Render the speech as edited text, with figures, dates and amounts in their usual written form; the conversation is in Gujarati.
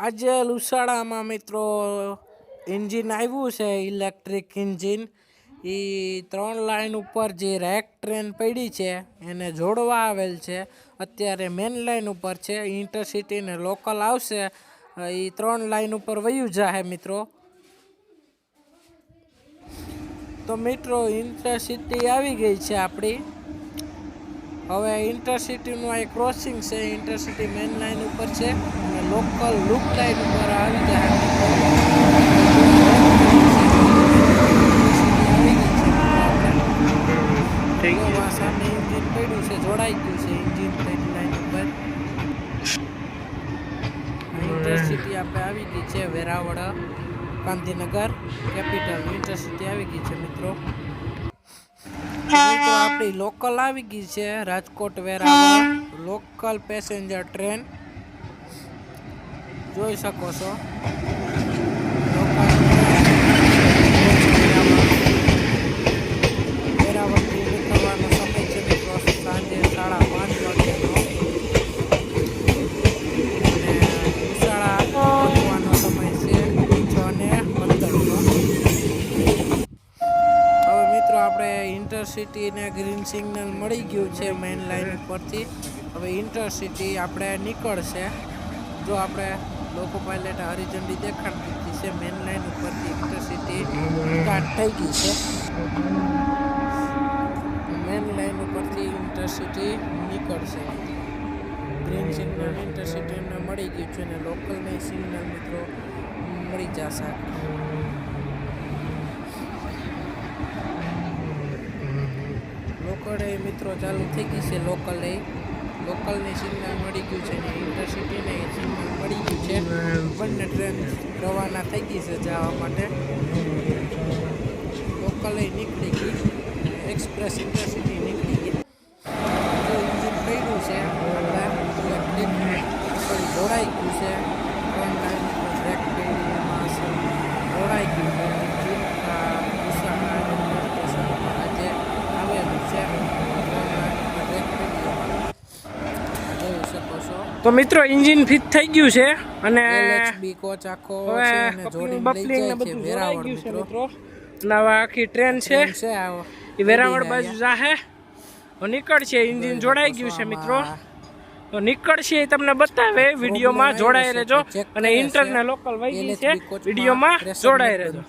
આજે લુસાડામાં મિત્રો એન્જિન આવ્યું છે, ઇલેક્ટ્રિક એન્જિન. એ 3 લાઈન ઉપર જે રેક ટ્રેન પડી છે એને જોડવા આવેલ છે. અત્યારે મેન લાઈન ઉપર છે. ઇન્ટરસિટી ને લોકલ આવશે એ 3 લાઈન ઉપર વયું જાહે મિત્રો. તો મિત્રો ઇન્ટરસિટી આવી ગઈ છે આપણી. હવે ઇન્ટરસિટીનું આ ક્રોસિંગ છે. ઇન્ટરસિટી મેન લાઈન ઉપર છે અને લોકલ લૂપ લાઈન ઉપર આવી જાય. સામે એન્જિન પડ્યું છે, જોડાઈ ગયું છે એન્જિન મેન લાઈન ઉપર. ઇન્ટરસિટી આપણે આવી ગઈ છે વેરાવળ ગાંધીનગર કેપિટલ. ઇન્ટરસિટી આવી ગઈ છે મિત્રો. આપણી લોકલ આવી ગઈ છે Rajkot Veraval local passenger train. જોઈ શકો છો વેરાવળથી નીકળવાનો સમય છે મિત્રો સાંજે 5:30 વાગ્યાનો. પહોંચવાનો સમય છે 6:15નો. હવે મિત્રો આપણે ઇન્ટરસિટી ને ગ્રીન સિગ્નલ મળી ગયું છે મેઇન લાઈન ઉપરથી. હવે ઇન્ટરસિટી આપણે નીકળશે. જો આપણે લોકો પાયલટ હરિઝંડી દેખાડતી છે મેઇન લાઈન ઉપરથી ઇન્ટરસિટી સ્ટાર્ટ થઈ ગઈ છે. મેઇન લાઈન ઉપરથી ઇન્ટરસિટી નીકળશે. ગ્રીન સિગ્નલ ઇન્ટરસિટીને મળી ગયું છે અને લોકલની સિગ્નલ મિત્રો મળી જશે. લોકલ મિત્રો ચાલુ થઈ ગઈ છે. લોકલની સિગ્નલ મળી ગયું છે અને ઇન્ટરસિટીને સિગ્નલ મળી ગયું છે. બંને ટ્રેન રવાના થઈ ગઈ છે જવા માટે. લોકલ નીકળી ગઈ, એક્સપ્રેસ ઇન્ટરસિટી નીકળી ગઈ. એન્જિન પડ્યું છે જોડાઈ ગયું છે. બ્રેક પેડીમાં જોડાઈ ગયું છે એન્જિન. આજે આવેલું છે. તો મિત્રો એન્જિન ફિટ થઈ ગયું છે અને કોચ આખો વેરાવળ મિત્રો. નવા આખી ટ્રેન છે એ વેરાવળ બાજુ જાહે નીકળશે. એન્જિન જોડાઈ ગયું છે મિત્રો. તો નીકળશે એ તમને બતાવે વિડીયોમાં. જોડાઈ રહેજો અને ઇન્ટરને લોકલ વહી ગઈ છે. વિડીયોમાં જોડાઈ રહેજો.